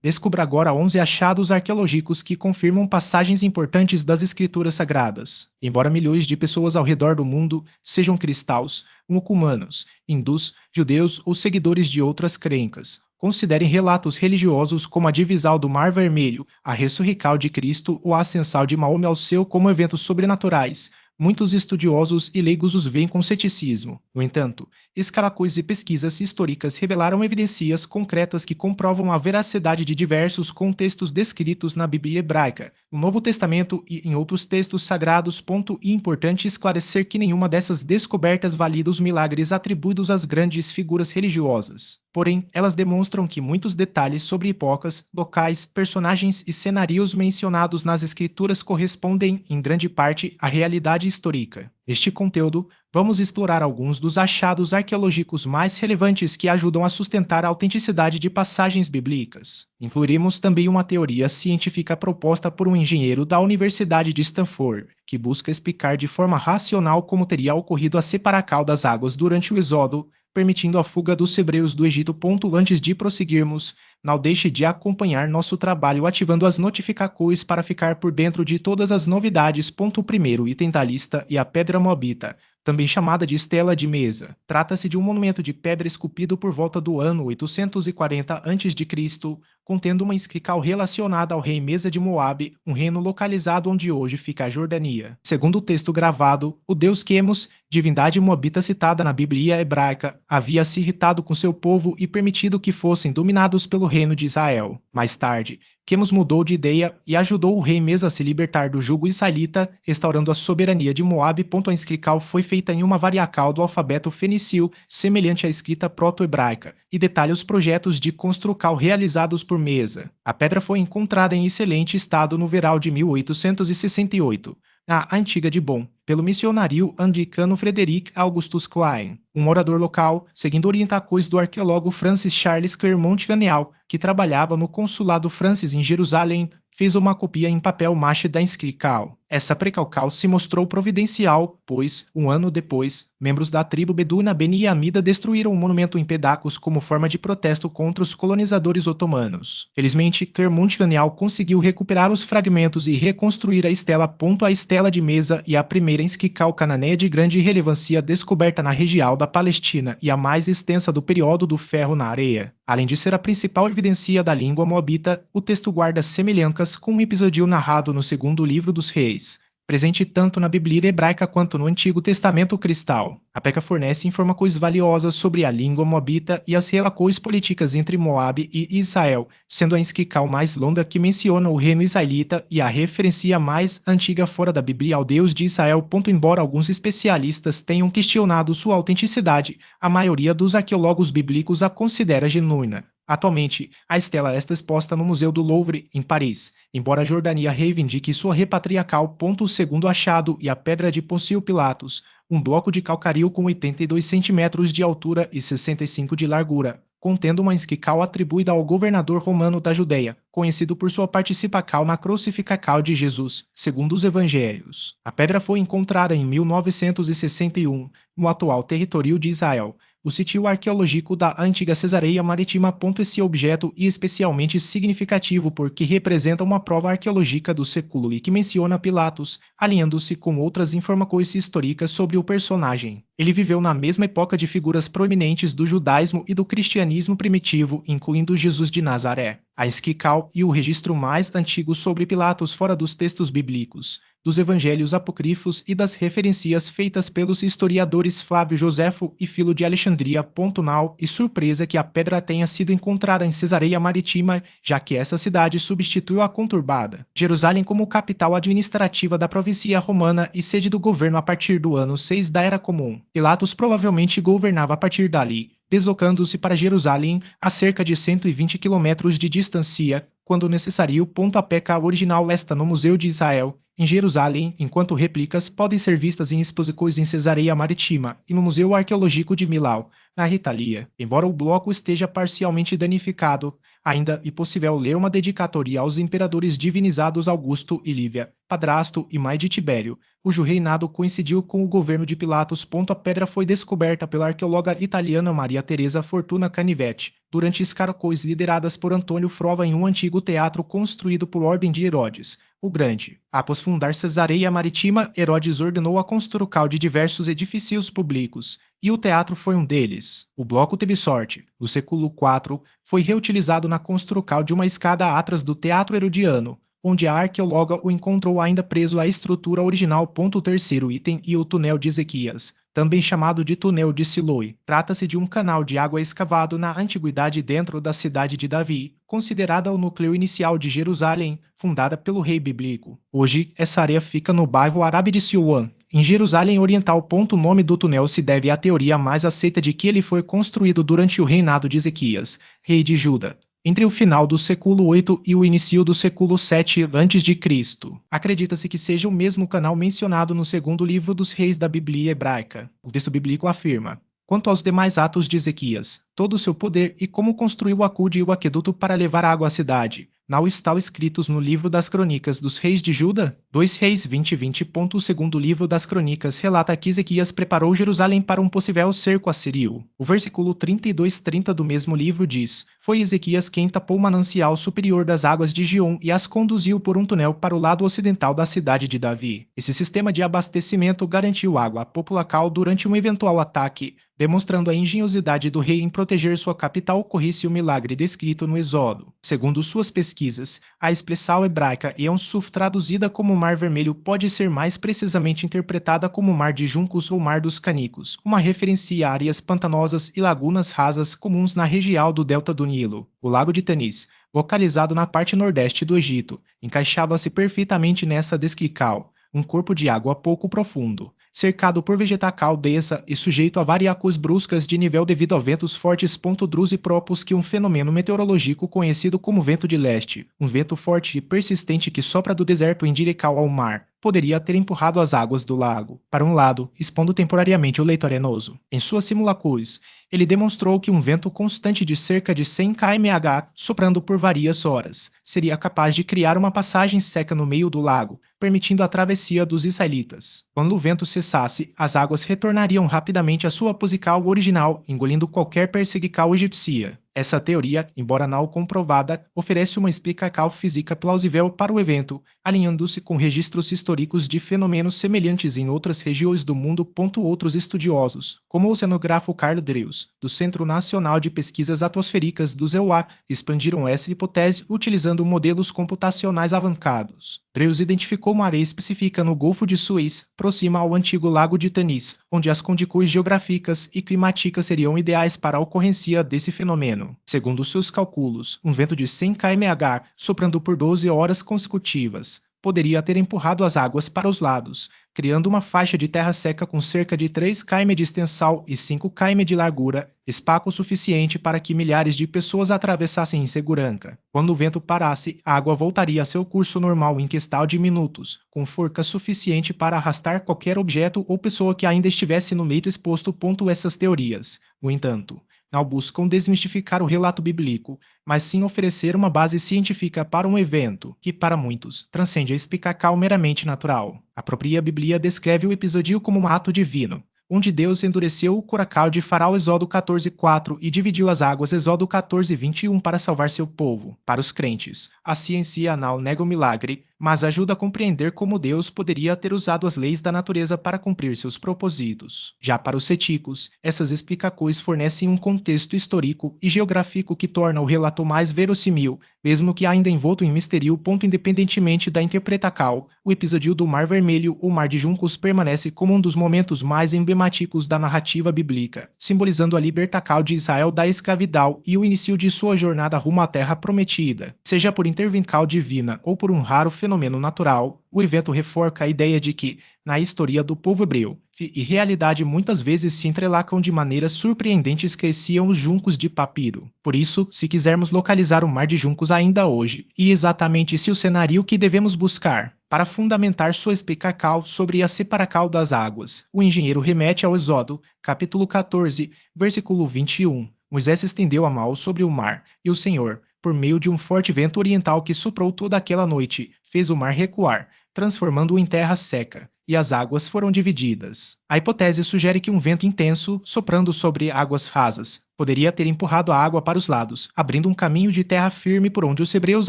Descubra agora 11 achados arqueológicos que confirmam passagens importantes das escrituras sagradas. Embora milhões de pessoas ao redor do mundo sejam cristãos, muçulmanos, hindus, judeus ou seguidores de outras crenças, considerem relatos religiosos como a divisão do Mar Vermelho, a ressurreição de Cristo ou a ascensão de Maomé ao céu como eventos sobrenaturais. Muitos estudiosos e leigos os veem com ceticismo. No entanto, escalacões e pesquisas históricas revelaram evidências concretas que comprovam a veracidade de diversos contextos descritos na Bíblia hebraica, no Novo Testamento e em outros textos sagrados. E importante esclarecer que nenhuma dessas descobertas valida os milagres atribuídos às grandes figuras religiosas. Porém, elas demonstram que muitos detalhes sobre épocas, locais, personagens e cenários mencionados nas escrituras correspondem, em grande parte, à realidade histórica. Neste conteúdo, vamos explorar alguns dos achados arqueológicos mais relevantes que ajudam a sustentar a autenticidade de passagens bíblicas. Incluiremos também uma teoria científica proposta por um engenheiro da Universidade de Stanford, que busca explicar de forma racional como teria ocorrido a separação das águas durante o Êxodo, permitindo a fuga dos hebreus do Egito. Antes de prosseguirmos, não deixe de acompanhar nosso trabalho ativando as notificações para ficar por dentro de todas as novidades. O primeiro item da lista é a Pedra Moabita, também chamada de Estela de Mesa. Trata-se de um monumento de pedra esculpido por volta do ano 840 a.C., contendo uma inscrição relacionada ao rei Mesa de Moabe, um reino localizado onde hoje fica a Jordânia. Segundo o texto gravado, o deus Quemos, divindade moabita citada na Bíblia hebraica, havia se irritado com seu povo e permitido que fossem dominados pelo reino de Israel. Mais tarde, Quemos mudou de ideia e ajudou o rei Mesa a se libertar do jugo israelita, restaurando a soberania de Moabe. A inscrição foi feita em uma variação do alfabeto fenício, semelhante à escrita proto-hebraica, e detalha os projetos de construção realizados por Mesa. A pedra foi encontrada em excelente estado no verão de 1868, na Antiga de Bonn, pelo missionário anglicano Frederick Augustus Klein, um morador local, seguindo orientações do arqueólogo Francis Charles Clermont Ganneau, que trabalhava no consulado francês em Jerusalém, fez uma cópia em papel mâché da inscrição. Essa precaução se mostrou providencial, pois, um ano depois, membros da tribo beduína Beni Amida destruíram o monumento em pedaços como forma de protesto contra os colonizadores otomanos. Felizmente, Clermont Ganneau conseguiu recuperar os fragmentos e reconstruir a estela. A Estela de Mesa e a primeira inscrição cananeia de grande relevância descoberta na região da Palestina e a mais extensa do período do Ferro na Areia. Além de ser a principal evidência da língua moabita, o texto guarda semelhanças com um episódio narrado no segundo livro dos Reis, presente tanto na Bíblia hebraica quanto no Antigo Testamento cristão. A PECA fornece informações valiosas sobre a língua moabita e as relações políticas entre Moabe e Israel, sendo a inscrição mais longa que menciona o reino israelita e a referência mais antiga fora da Bíblia ao Deus de Israel. Embora alguns especialistas tenham questionado sua autenticidade, a maioria dos arqueólogos bíblicos a considera genuína. Atualmente, a estela está exposta no Museu do Louvre, em Paris, embora a Jordânia reivindique sua repatriação. O segundo achado e a Pedra de Pôncio Pilatos, um bloco de calcário com 82 centímetros de altura e 65 de largura, contendo uma inscrição atribuída ao governador romano da Judeia, conhecido por sua participação na crucificação de Jesus, segundo os evangelhos. A pedra foi encontrada em 1961, no atual território de Israel, o sítio arqueológico da antiga Cesareia Marítima. Esse objeto é especialmente significativo porque representa uma prova arqueológica do século e que menciona Pilatos, alinhando-se com outras informações históricas sobre o personagem. Ele viveu na mesma época de figuras proeminentes do judaísmo e do cristianismo primitivo, incluindo Jesus de Nazaré. A inscrição e o registro mais antigo sobre Pilatos fora dos textos bíblicos, dos evangelhos apócrifos e das referências feitas pelos historiadores Flávio Joséfo e Filo de Alexandria. Não e surpresa que a pedra tenha sido encontrada em Cesareia Marítima, já que essa cidade substituiu a conturbada Jerusalém como capital administrativa da província romana e sede do governo a partir do ano 6 da Era Comum. Pilatos provavelmente governava a partir dali, deslocando-se para Jerusalém a cerca de 120 quilômetros de distância, quando necessário. A PECA original está no Museu de Israel, em Jerusalém, enquanto réplicas podem ser vistas em exposições em Cesareia Marítima e no Museu Arqueológico de Milão, na Itália. Embora o bloco esteja parcialmente danificado, ainda é possível ler uma dedicatória aos imperadores divinizados Augusto e Lívia, padrasto e mãe de Tibério, cujo reinado coincidiu com o governo de Pilatos. A pedra foi descoberta pela arqueóloga italiana Maria Teresa Fortuna Canivetti, durante escarcóis lideradas por Antônio Frova em um antigo teatro construído por ordem de Herodes o Grande. Após fundar Cesareia Marítima, Herodes ordenou a construção de diversos edifícios públicos, e o teatro foi um deles. O bloco teve sorte. O século IV foi reutilizado na construção de uma escada atrás do Teatro Herodiano, onde a arqueóloga o encontrou ainda preso à estrutura original. Terceiro item e o túnel de Ezequias, também chamado de túnel de Siloé. Trata-se de um canal de água escavado na antiguidade dentro da cidade de Davi, considerada o núcleo inicial de Jerusalém, fundada pelo rei bíblico. Hoje, essa área fica no bairro árabe de Silwan, em Jerusalém Oriental. O nome do túnel se deve à teoria mais aceita de que ele foi construído durante o reinado de Ezequias, rei de Judá, entre o final do século VIII e o início do século VII a.C. Acredita-se que seja o mesmo canal mencionado no segundo livro dos reis da Bíblia hebraica. O texto bíblico afirma: quanto aos demais atos de Ezequias, todo o seu poder e como construiu o acude e o aqueduto para levar água à cidade, não estão escritos no livro das crônicas dos reis de Judá? 2 Reis 20:20. O segundo livro das crônicas relata que Ezequias preparou Jerusalém para um possível cerco assírio. O versículo 32:30 do mesmo livro diz: foi Ezequias quem tapou o manancial superior das águas de Gion e as conduziu por um túnel para o lado ocidental da cidade de Davi. Esse sistema de abastecimento garantiu água à população durante um eventual ataque, demonstrando a engenhosidade do rei em proteger sua capital. Ocorresse o milagre descrito no Êxodo. Segundo suas pesquisas, a expressão hebraica Yam Suf, traduzida como Mar Vermelho, pode ser mais precisamente interpretada como Mar de Juncos ou Mar dos Canicos, uma referência a áreas pantanosas e lagunas rasas comuns na região do delta do Nilo. O Lago de Tanis, localizado na parte nordeste do Egito, encaixava-se perfeitamente nessa descrição, um corpo de água pouco profundo, cercado por vegetação densa e sujeito a variações bruscas de nível devido a ventos fortes. Drus e propôs que um fenômeno meteorológico conhecido como vento de leste, um vento forte e persistente que sopra do deserto em direção ao mar, poderia ter empurrado as águas do lago para um lado, expondo temporariamente o leito arenoso. Em suas simulacros, ele demonstrou que um vento constante de cerca de 100 km/h, soprando por várias horas, seria capaz de criar uma passagem seca no meio do lago, permitindo a travessia dos israelitas. Quando o vento cessasse, as águas retornariam rapidamente à sua posição original, engolindo qualquer perseguição egípcia. Essa teoria, embora não comprovada, oferece uma explicação física plausível para o evento, alinhando-se com registros históricos de fenômenos semelhantes em outras regiões do mundo. Outros estudiosos, como o oceanógrafo Carl Drews, do Centro Nacional de Pesquisas Atmosféricas do ZEUA, expandiram essa hipótese utilizando modelos computacionais avançados. Drews identificou uma área específica no Golfo de Suez, próxima ao antigo Lago de Tanis, onde as condições geográficas e climáticas seriam ideais para a ocorrência desse fenômeno. Segundo seus cálculos, um vento de 100 km/h, soprando por 12 horas consecutivas, poderia ter empurrado as águas para os lados, criando uma faixa de terra seca com cerca de 3 km de extensão e 5 km de largura, espaço suficiente para que milhares de pessoas atravessassem em segurança. Quando o vento parasse, a água voltaria a seu curso normal em questão de minutos, com força suficiente para arrastar qualquer objeto ou pessoa que ainda estivesse no leito exposto. Essas teorias, no entanto, não buscam desmistificar o relato bíblico, mas sim oferecer uma base científica para um evento que, para muitos, transcende a explicação meramente natural. A própria Bíblia descreve o episódio como um ato divino, onde Deus endureceu o coração de Faraó. Êxodo 14:4 e dividiu as águas. Êxodo 14:21 para salvar seu povo. Para os crentes, a ciência não nega o milagre, mas ajuda a compreender como Deus poderia ter usado as leis da natureza para cumprir seus propósitos. Já para os céticos, essas explicações fornecem um contexto histórico e geográfico que torna o relato mais verossímil, mesmo que ainda envolto em mistério. Independentemente da interpretação, o episódio do Mar Vermelho ou Mar de Juncos permanece como um dos momentos mais emblemáticos da narrativa bíblica, simbolizando a libertação de Israel da escravidão e o início de sua jornada rumo à Terra Prometida. Seja por intervenção divina ou por um raro fenômeno natural, o evento reforça a ideia de que, na história do povo hebreu, e realidade muitas vezes se entrelacam de maneiras surpreendentes que cresciam os juncos de papiro. Por isso, se quisermos localizar o Mar de Juncos ainda hoje, e exatamente esse o cenário que devemos buscar, para fundamentar sua explicação sobre a separação das águas, o engenheiro remete ao Êxodo, capítulo 14, versículo 21. Moisés estendeu a mão sobre o mar, e o Senhor, por meio de um forte vento oriental que soprou toda aquela noite, fez o mar recuar, transformando-o em terra seca, e as águas foram divididas. A hipótese sugere que um vento intenso, soprando sobre águas rasas, poderia ter empurrado a água para os lados, abrindo um caminho de terra firme por onde os hebreus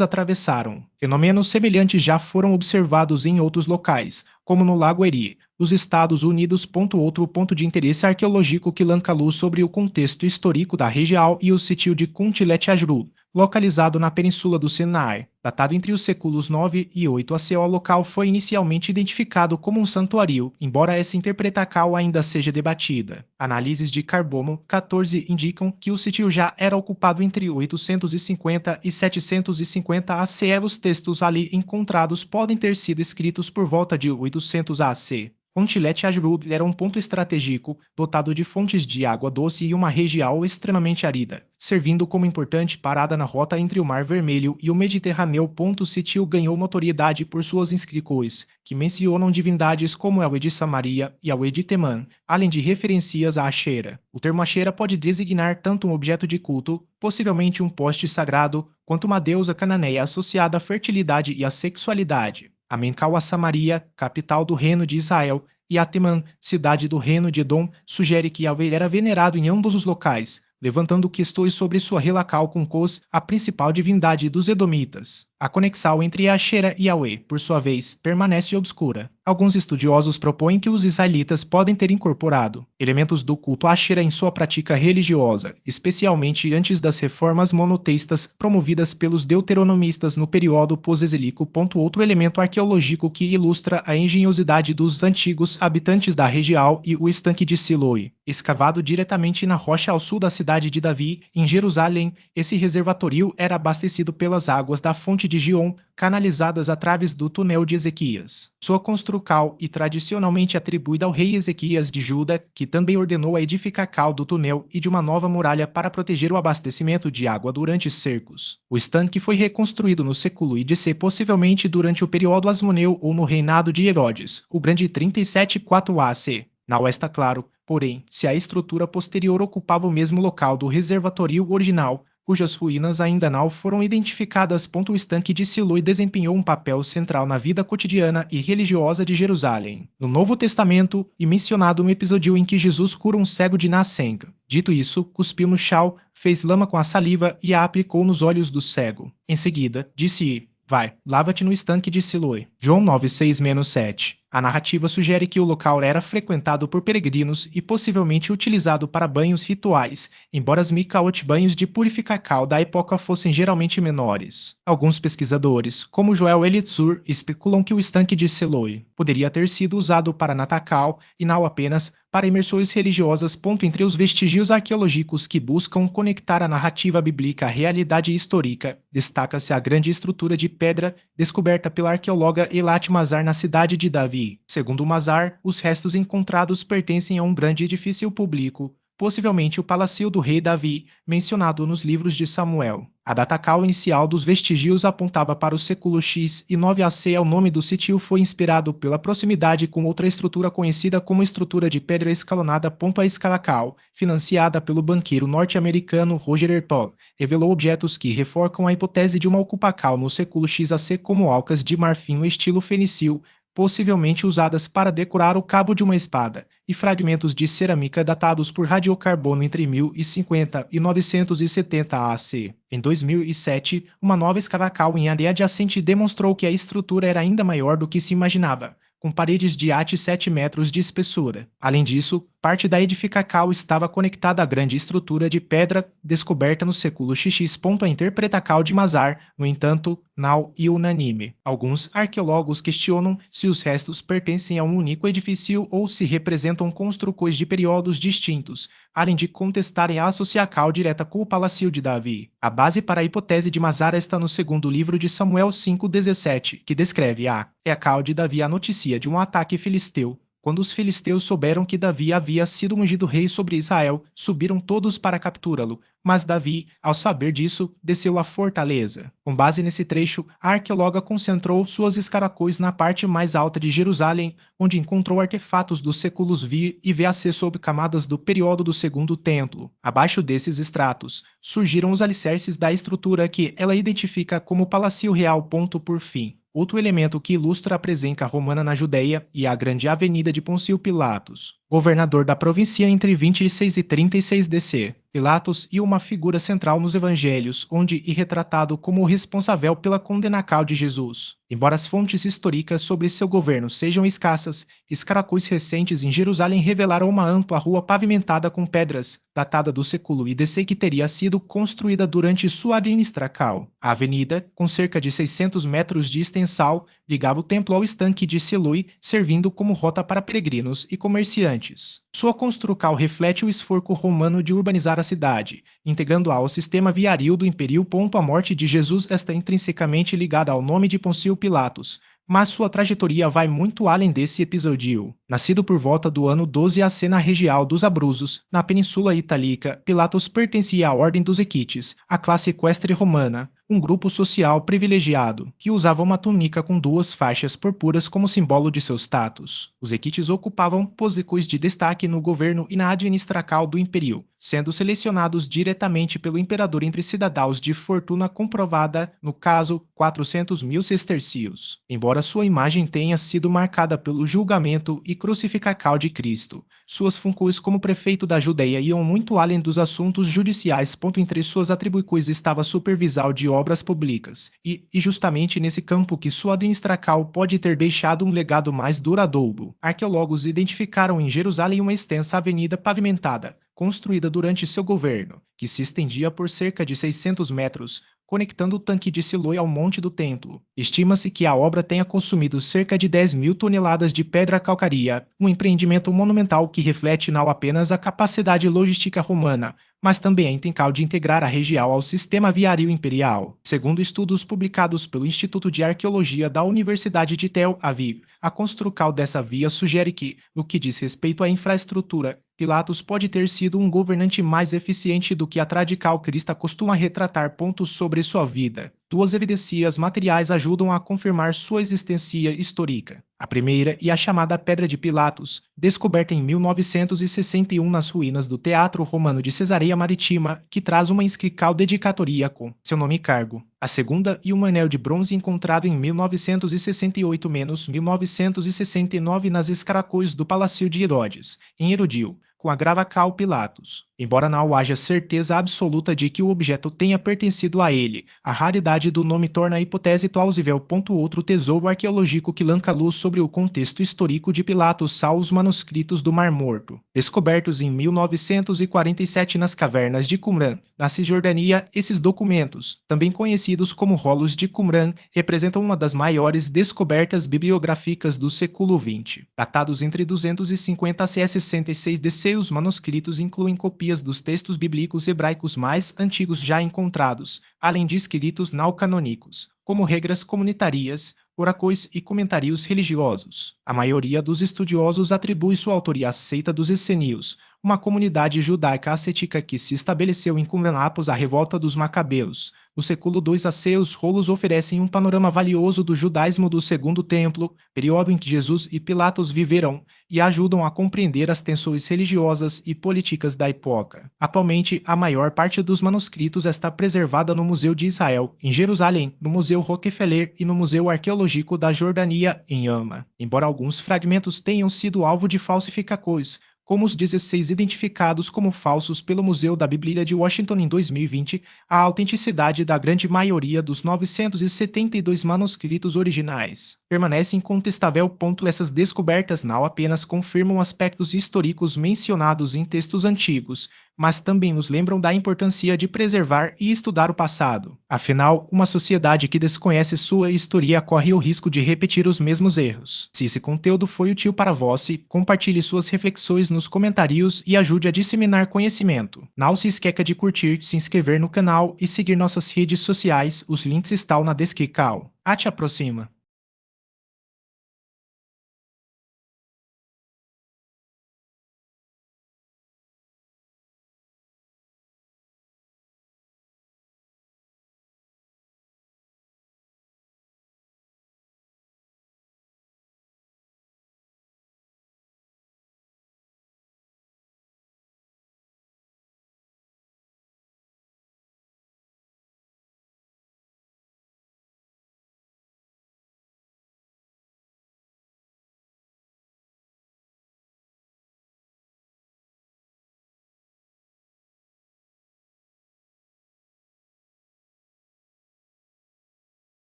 atravessaram. Fenômenos semelhantes já foram observados em outros locais, como no Lago Erie, nos Estados Unidos. Outro ponto de interesse arqueológico que lança luz sobre o contexto histórico da região e o sítio de Kuntilet Ajrud, localizado na península do Sinai. Datado entre os séculos 9 e 8 AC, o local foi inicialmente identificado como um santuário, embora essa interpretação ainda seja debatida. Análises de carbono 14 indicam que o sítio já era ocupado entre 850 e 750 AC. Os textos ali encontrados podem ter sido escritos por volta de 800 AC. Kuntilet Ajrud era um ponto estratégico, dotado de fontes de água doce e uma região extremamente árida, servindo como importante parada na rota entre o Mar Vermelho e o Mediterrâneo. O sítio ganhou notoriedade por suas inscrições, que mencionam divindades como Yahweh de Samaria e Yahweh de Temã, além de referências a Asherah. O termo Asherah pode designar tanto um objeto de culto, possivelmente um poste sagrado, quanto uma deusa cananeia associada à fertilidade e à sexualidade. A Menkau, a Samaria, capital do reino de Israel, e a Temã, cidade do reino de Edom, sugere que Yahweh era venerado em ambos os locais, levantando questões sobre sua relação com Cos, a principal divindade dos Edomitas. A conexão entre Asherah e Yahweh, por sua vez, permanece obscura. Alguns estudiosos propõem que os israelitas podem ter incorporado elementos do culto a Asherah em sua prática religiosa, especialmente antes das reformas monoteístas promovidas pelos deuteronomistas no período pós-exílico. Outro elemento arqueológico que ilustra a engenhosidade dos antigos habitantes da região e o estanque de Siloé, escavado diretamente na rocha ao sul da cidade de Davi, em Jerusalém. Esse reservatório era abastecido pelas águas da fonte de Gion, canalizadas através do túnel de Ezequias. Sua construção e tradicionalmente atribuída ao rei Ezequias de Judá, que também ordenou a edificação do túnel e de uma nova muralha para proteger o abastecimento de água durante cercos. O estanque foi reconstruído no século IDC, possivelmente durante o período Asmoneu ou no reinado de Herodes, o Grande. 37-4 AC. Não está claro, porém, se a estrutura posterior ocupava o mesmo local do reservatório original, cujas ruínas ainda não foram identificadas. O estanque de Siloé desempenhou um papel central na vida cotidiana e religiosa de Jerusalém. No Novo Testamento, e mencionado no episódio em que Jesus cura um cego de nascença. Dito isso, cuspiu no chão, fez lama com a saliva e a aplicou nos olhos do cego. Em seguida, disse: vai, lava-te no estanque de Siloé. João 9:6-7. A narrativa sugere que o local era frequentado por peregrinos e possivelmente utilizado para banhos rituais, embora as mikvaot, banhos de purificação da época, fossem geralmente menores. Alguns pesquisadores, como Joel Elitzur, especulam que o estanque de Siloé poderia ter sido usado para Natal e não apenas para imersões religiosas. Entre os vestígios arqueológicos que buscam conectar a narrativa bíblica à realidade histórica, destaca-se a grande estrutura de pedra descoberta pela arqueóloga Eilat Mazar na cidade de Davi. Segundo Mazar, os restos encontrados pertencem a um grande edifício público, possivelmente o Palácio do Rei Davi, mencionado nos livros de Samuel. A datação inicial dos vestígios apontava para o século X e 9 AC. O nome do sítio foi inspirado pela proximidade com outra estrutura conhecida como estrutura de pedra escalonada. A escalação, financiada pelo banqueiro norte-americano Roger Erpol, revelou objetos que reforçam a hipótese de uma ocupação no século X AC, como alcas de marfim no estilo fenício, possivelmente usadas para decorar o cabo de uma espada, e fragmentos de cerâmica datados por radiocarbono entre 1050 e 970 AC. Em 2007, uma nova escavação em área adjacente demonstrou que a estrutura era ainda maior do que se imaginava, com paredes de até 7 metros de espessura. Além disso, parte da edificação estava conectada à grande estrutura de pedra descoberta no século XX. A interpretação de Mazar, no entanto, não é unânime. Alguns arqueólogos questionam se os restos pertencem a um único edifício ou se representam construções de períodos distintos, além de contestarem a associação direta com o Palácio de Davi. A base para a hipótese de Mazar está no segundo livro de Samuel 5:17, que descreve a cal de Davi a notícia de um ataque filisteu. Quando os filisteus souberam que Davi havia sido ungido rei sobre Israel, subiram todos para capturá-lo. Mas Davi, ao saber disso, desceu à fortaleza. Com base nesse trecho, a arqueóloga concentrou suas escaracóis na parte mais alta de Jerusalém, onde encontrou artefatos dos séculos V e VAC sob camadas do período do Segundo Templo. Abaixo desses estratos, surgiram os alicerces da estrutura que ela identifica como Palácio Real. Por fim, Outro elemento que ilustra a presença romana na Judéia e a grande avenida de Pôncio Pilatos, governador da província entre 26 e 36 DC. Pilatos e uma figura central nos evangelhos, onde é retratado como o responsável pela condenação de Jesus. Embora as fontes históricas sobre seu governo sejam escassas, escaracóis recentes em Jerusalém revelaram uma ampla rua pavimentada com pedras, datada do século IDC que teria sido construída durante sua administração. A avenida, com cerca de 600 metros de extensão, ligava o templo ao estanque de Siloé, servindo como rota para peregrinos e comerciantes. Sua construção reflete o esforço romano de urbanizar a cidade, integrando-a ao sistema viário do Império. A morte de Jesus está intrinsecamente ligada ao nome de Pôncio Pilatos, mas sua trajetória vai muito além desse episódio. Nascido por volta do ano 12 AC na região dos Abruzos, na Península Itálica, Pilatos pertencia à Ordem dos Equites, a classe equestre romana, um grupo social privilegiado, que usava uma túnica com duas faixas purpuras como símbolo de seu status. Os equites ocupavam posições de destaque no governo e na administração do império, sendo selecionados diretamente pelo imperador entre cidadãos de fortuna comprovada, no caso, 400.000 sestercios. Embora sua imagem tenha sido marcada pelo julgamento e crucificação de Cristo, suas funções como prefeito da Judeia iam muito além dos assuntos judiciais. Entre suas atribuições estava a supervisão de obras públicas, e justamente nesse campo que sua administração pode ter deixado um legado mais duradouro. Arqueólogos identificaram em Jerusalém uma extensa avenida pavimentada, construída durante seu governo, que se estendia por cerca de 600 metros, conectando o tanque de Siloé ao Monte do Templo. Estima-se que a obra tenha consumido cerca de 10.000 toneladas de pedra calcária, um empreendimento monumental que reflete não apenas a capacidade logística romana, mas também a intenção de integrar a região ao sistema viário imperial. Segundo estudos publicados pelo Instituto de Arqueologia da Universidade de Tel Aviv, a construção dessa via sugere que, no que diz respeito à infraestrutura, Pilatos pode ter sido um governante mais eficiente do que a tradicional crista costuma retratar. Sobre sua vida. Duas evidências materiais ajudam a confirmar sua existência histórica. A primeira é a chamada Pedra de Pilatos, descoberta em 1961 nas ruínas do Teatro Romano de Cesareia Marítima, que traz uma inscrição dedicatória com seu nome e cargo. A segunda é um anel de bronze encontrado em 1968-1969 nas escaracóis do Palácio de Herodes, em Herodil, com a gravacal Pilatos. Embora não haja certeza absoluta de que o objeto tenha pertencido a ele, a raridade do nome torna a hipótese plausível. Outro tesouro arqueológico que lança luz sobre o contexto histórico de Pilatos são os manuscritos do Mar Morto, descobertos em 1947 nas cavernas de Qumran, na Cisjordânia. Esses documentos, também conhecidos como rolos de Qumran, representam uma das maiores descobertas bibliográficas do século XX. Datados entre 250 a 66 DC, os manuscritos incluem copias dos textos bíblicos hebraicos mais antigos já encontrados, além de escritos não canônicos, como regras comunitárias, oráculos e comentários religiosos. A maioria dos estudiosos atribui sua autoria à seita dos essênios, uma comunidade judaica ascética que se estabeleceu em Qumran após a revolta dos Macabeus. No século II AC, os rolos oferecem um panorama valioso do judaísmo do Segundo Templo, período em que Jesus e Pilatos viveram, e ajudam a compreender as tensões religiosas e políticas da época. Atualmente, a maior parte dos manuscritos está preservada no Museu de Israel, em Jerusalém, no Museu Rockefeller e no Museu Arqueológico da Jordânia, em Hama. Embora alguns fragmentos tenham sido alvo de falsificações, como os 16 identificados como falsos pelo Museu da Bíblia de Washington em 2020, a autenticidade da grande maioria dos 972 manuscritos originais permanece incontestável. Essas descobertas não apenas confirmam aspectos históricos mencionados em textos antigos, mas também nos lembram da importância de preservar e estudar o passado. Afinal, uma sociedade que desconhece sua história corre o risco de repetir os mesmos erros. Se esse conteúdo foi útil para você, compartilhe suas reflexões nos comentários e ajude a disseminar conhecimento. Não se esqueça de curtir, se inscrever no canal e seguir nossas redes sociais, os links estão na descrição. Até a próxima!